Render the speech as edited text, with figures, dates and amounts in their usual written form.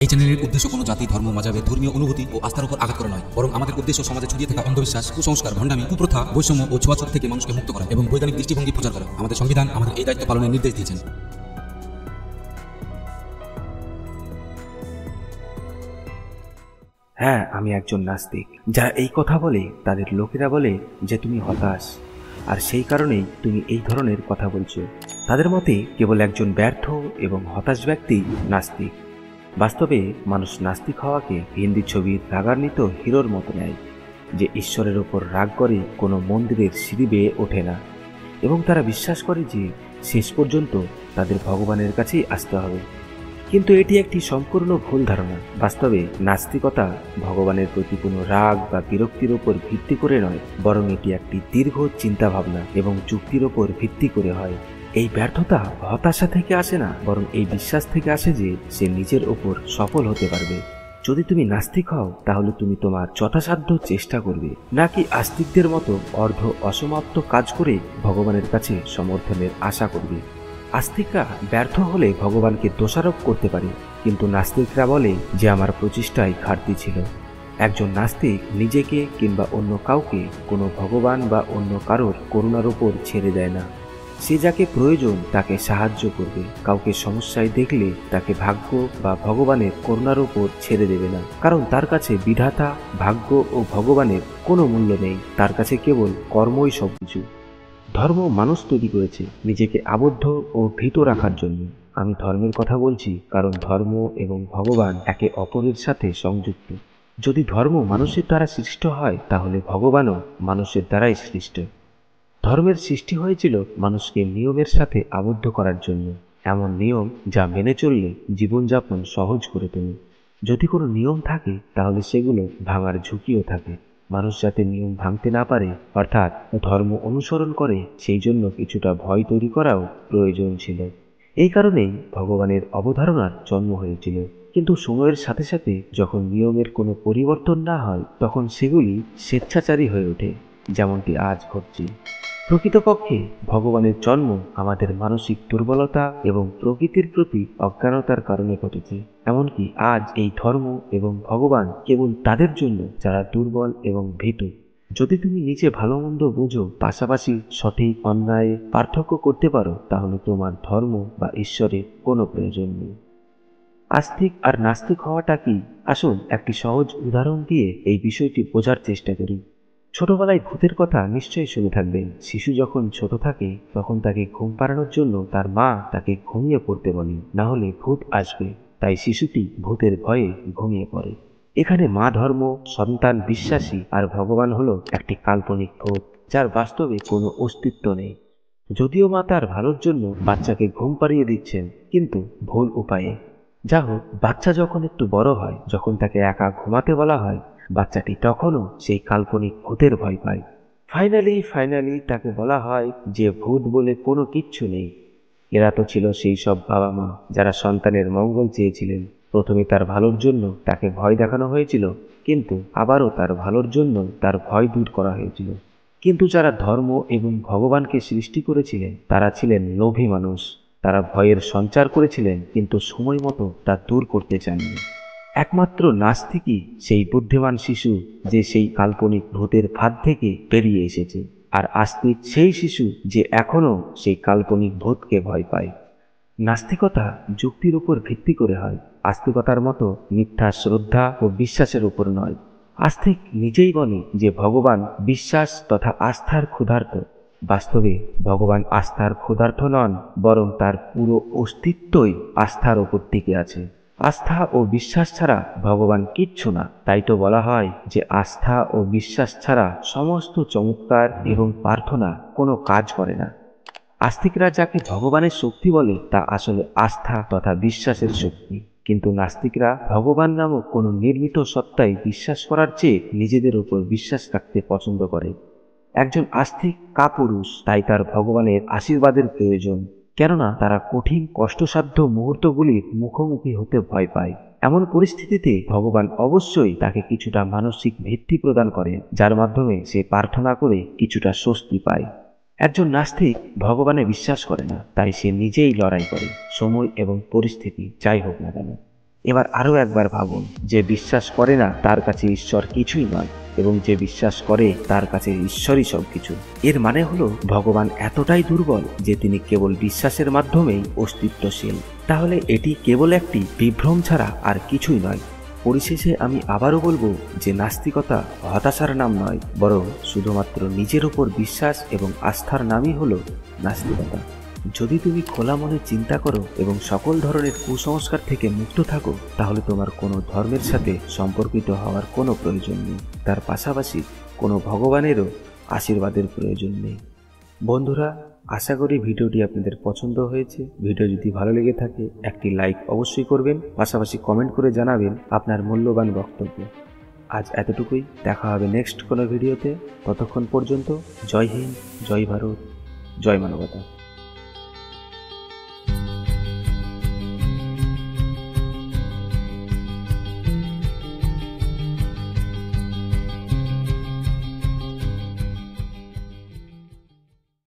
এই চ্যানেলের উদ্দেশ্য কোনো জাতি, ধর্ম, মাযাবের ধর্মীয় অনুভূতি ও আস্থার উপর আঘাত করা নয়, বরং আমাদের উদ্দেশ্য সমাজে ছড়িয়ে থাকা অন্ধবিশ্বাস, কুসংস্কার, ভণ্ডামি, কুপ্রথা, বৈষম্য ও ছোঁয়াছুত থেকে মানুষকে মুক্ত করা এবং বৈজ্ঞানিক দৃষ্টিভঙ্গি প্রচার করা। আমাদের সংবিধান আমাদের এই দায়িত্ব পালনের নির্দেশ দিয়েছেন। হ্যাঁ, আমি একজন নাস্তিক। যারা এই কথা বলে তাদের লোকেরা বলে যে তুমি হতাশ, আর সেই কারণেই তুমি এই ধরনের কথা বলছো। তাদের মতে কেবল একজন ব্যর্থ এবং হতাশ ব্যক্তি নাস্তিক। বাস্তবে মানুষ নাস্তিক হওয়াকে হিন্দি ছবির রাগান্বিত হিরোর মতো নেয়, যে ঈশ্বরের ওপর রাগ করে কোনো মন্দিরের সিঁড়ি বেয়ে ওঠে না, এবং তারা বিশ্বাস করে যে শেষ পর্যন্ত তাদের ভগবানের কাছেই আসতে হবে। কিন্তু এটি একটি সম্পূর্ণ ভুল ধারণা। বাস্তবে নাস্তিকতা ভগবানের প্রতি কোনো রাগ বা বিরক্তির ওপর ভিত্তি করে নয়, বরং এটি একটি দীর্ঘ চিন্তাভাবনা এবং যুক্তির ওপর ভিত্তি করে হয়। এই ব্যর্থতা হতাশা থেকে আসে না, বরং এই বিশ্বাস থেকে আসে যে সে নিজের ওপর সফল হতে পারবে। যদি তুমি নাস্তিক হও, তাহলে তুমি তোমার যথাসাধ্য চেষ্টা করবে, নাকি আস্তিকদের মতো অর্ধ অসমাপ্ত কাজ করে ভগবানের কাছে সমর্থনের আশা করবে। আস্তিকরা ব্যর্থ হলে ভগবানকে দোষারোপ করতে পারে, কিন্তু নাস্তিকরা বলে যে আমার প্রচেষ্টায় ঘাটতি ছিল। একজন নাস্তিক নিজেকে কিংবা অন্য কাউকে কোনো ভগবান বা অন্য কারোর করুণার উপর ছেড়ে দেয় না। সে যাকে প্রয়োজন তাকে সাহায্য করবে। কাউকে সমস্যায় দেখলে তাকে ভাগ্য বা ভগবানের করুণার উপর ছেড়ে দেবে না, কারণ তার কাছে বিধাতা, ভাগ্য ও ভগবানের কোনো মূল্য নেই। তার কাছে কেবল কর্মই সবকিছু। ধর্ম মানুষ তৈরি করেছে নিজেকে আবদ্ধ ও ভীত রাখার জন্য। আমি ধর্মের কথা বলছি কারণ ধর্ম এবং ভগবান একে অপরের সাথে সংযুক্ত। যদি ধর্ম মানুষের দ্বারা সৃষ্ট হয়, তাহলে ভগবানও মানুষের দ্বারাই সৃষ্ট। ধর্মের সৃষ্টি হয়েছিল মানুষকে নিয়মের সাথে আবদ্ধ করার জন্য, এমন নিয়ম যা মেনে চললে জীবনযাপন সহজ করে তোলে। যদি কোনো নিয়ম থাকে, তাহলে সেগুলো ভাঙার ঝুঁকিও থাকে। মানুষ যাতে নিয়ম ভাঙতে না পারে, অর্থাৎ ধর্ম অনুসরণ করে, সেই জন্য কিছুটা ভয় তৈরি করাও প্রয়োজন ছিল। এই কারণেই ভগবানের অবধারণার জন্ম হয়েছিল। কিন্তু সময়ের সাথে সাথে যখন নিয়মের কোনো পরিবর্তন না হয়, তখন সেগুলি স্বেচ্ছাচারী হয়ে ওঠে, যেমনটি আজ ঘটছে। প্রকৃতপক্ষে ভগবানের জন্ম আমাদের মানসিক দুর্বলতা এবং প্রকৃতির প্রতি অজ্ঞানতার কারণে ঘটেছে। এমনকি আজ এই ধর্ম এবং ভগবান কেবল তাদের জন্য যারা দুর্বল এবং ভীতু। যদি তুমি নিজে ভালো মন্দ বুঝো, পাশাপাশি সঠিক অন্যায় পার্থক্য করতে পারো, তাহলে তোমার ধর্ম বা ঈশ্বরের কোনো প্রয়োজন নেই। আস্তিক আর নাস্তিক হওয়াটা কি? আসুন একটি সহজ উদাহরণ দিয়ে এই বিষয়টি বোঝার চেষ্টা করি। ছোটবেলায় ভূতের কথা নিশ্চয়ই শুনে থাকবেন। শিশু যখন ছোট থাকে, তখন তাকে ঘুম পাড়ানোর জন্য তার মা তাকে ঘুমিয়ে পড়তে বলে, না হলে ভূত আসবে। তাই শিশুটি ভূতের ভয়ে ঘুমিয়ে পড়ে। এখানে মা ধর্ম, সন্তান বিশ্বাসী, আর ভগবান হলো একটি কাল্পনিক ভূত, যার বাস্তবে কোনো অস্তিত্ব নেই। যদিও মা তার ভালোর জন্য বাচ্চাকে ঘুম পাড়িয়ে দিচ্ছেন, কিন্তু ভুল উপায়ে। যা হোক, বাচ্চা যখন একটু বড় হয়, যখন তাকে একা ঘুমাতে বলা হয়, বাচ্চাটি তখনও সেই কাল্পনিক ভূতের ভয় পায়। ফাইনালি তাকে বলা হয় যে ভূত বলে কোনো কিচ্ছু নেই। এরা তো ছিল সেই সব বাবা মা যারা সন্তানের মঙ্গল চেয়েছিলেন। প্রথমে তার ভালোর জন্য তাকে ভয় দেখানো হয়েছিল, কিন্তু আবারও তার ভালোর জন্য তার ভয় দূর করা হয়েছিল। কিন্তু যারা ধর্ম এবং ভগবানকে সৃষ্টি করেছিলেন, তারা ছিলেন লোভী মানুষ। তারা ভয়ের সঞ্চার করেছিলেন, কিন্তু সময় মতো তা দূর করতে চাননি। একমাত্র নাস্তিকই সেই বুদ্ধিমান শিশু, যে সেই কাল্পনিক ভূতের ফাঁদ থেকে বেরিয়ে এসেছে। আর আস্তিক সেই শিশু যে এখনো সেই কাল্পনিক ভূতকে ভয় পায়। নাস্তিকতা যুক্তির উপর ভিত্তি করে হয়, আস্তিকতার মতো মিথ্যা শ্রদ্ধা ও বিশ্বাসের উপর নয়। আস্তিক নিজেই বলে যে ভগবান বিশ্বাস তথা আস্থার ক্ষুধার্ত। বাস্তবে ভগবান আস্থার ক্ষুধার্ত নন, বরং তার পুরো অস্তিত্বই আস্থার ওপর টিকে আছে। আস্থা ও বিশ্বাস ছাড়া ভগবান কিচ্ছু না। তাই তো বলা হয় যে আস্থা ও বিশ্বাস ছাড়া সমস্ত চমৎকার এবং প্রার্থনা কোনো কাজ করে না। আস্তিকরা যাকে ভগবানের শক্তি বলে, তা আসলে আস্থা তথা বিশ্বাসের শক্তি। কিন্তু নাস্তিকরা ভগবান নামক কোনো নির্মিত সত্তায় বিশ্বাস করার চেয়ে নিজেদের উপর বিশ্বাস রাখতে পছন্দ করে। একজন আস্তিক কাপুরুষ, তাই তার ভগবানের আশীর্বাদের প্রয়োজন, কেননা তারা কঠিন কষ্টসাধ্য মুহূর্তগুলির মুখোমুখি হতে ভয় পায়। এমন পরিস্থিতিতে ভগবান অবশ্যই তাকে কিছুটা মানসিক ভিত্তি প্রদান করেন, যার মাধ্যমে সে প্রার্থনা করে কিছুটা স্বস্তি পায়। একজন নাস্তিক ভগবানে বিশ্বাস করে না, তাই সে নিজেই লড়াই করে, সময় এবং পরিস্থিতি যাই হোক না কেন। এবার আরও একবার ভাবুন, যে বিশ্বাস করে না তার কাছে ঈশ্বর কিছুই নয়, এবং যে বিশ্বাস করে তার কাছে ঈশ্বরই সব কিছু। এর মানে হলো ভগবান এতটাই দুর্বল যে তিনি কেবল বিশ্বাসের মাধ্যমেই অস্তিত্বশীল। তাহলে এটি কেবল একটি বিভ্রম ছাড়া আর কিছুই নয়। পরিশেষে আমি আবারও বলবো যে নাস্তিকতা হতাশার নাম নয়, বরং শুধুমাত্র নিজের ওপর বিশ্বাস এবং আস্থার নামই হলো নাস্তিকতা। যদি তুমি খোলা মনে চিন্তা করো এবং সকল ধরনের কুসংস্কার থেকে মুক্ত থাকো, তাহলে তোমার কোনো ধর্মের সাথে সম্পর্কিত হওয়ার কোনো প্রয়োজন নেই। তার পাশাপাশি কোনো ভগবানেরও আশীর্বাদের প্রয়োজন নেই। বন্ধুরা, আশা করি ভিডিওটি আপনাদের পছন্দ হয়েছে। ভিডিও যদি ভালো লেগে থাকে একটি লাইক অবশ্যই করবেন, পাশাপাশি কমেন্ট করে জানাবেন আপনার মূল্যবান বক্তব্য। আজ এতটুকুই, দেখা হবে নেক্সট কোনো ভিডিওতে। ততক্ষণ পর্যন্ত জয় হিন্দ, জয় ভারত, জয় মানবতা।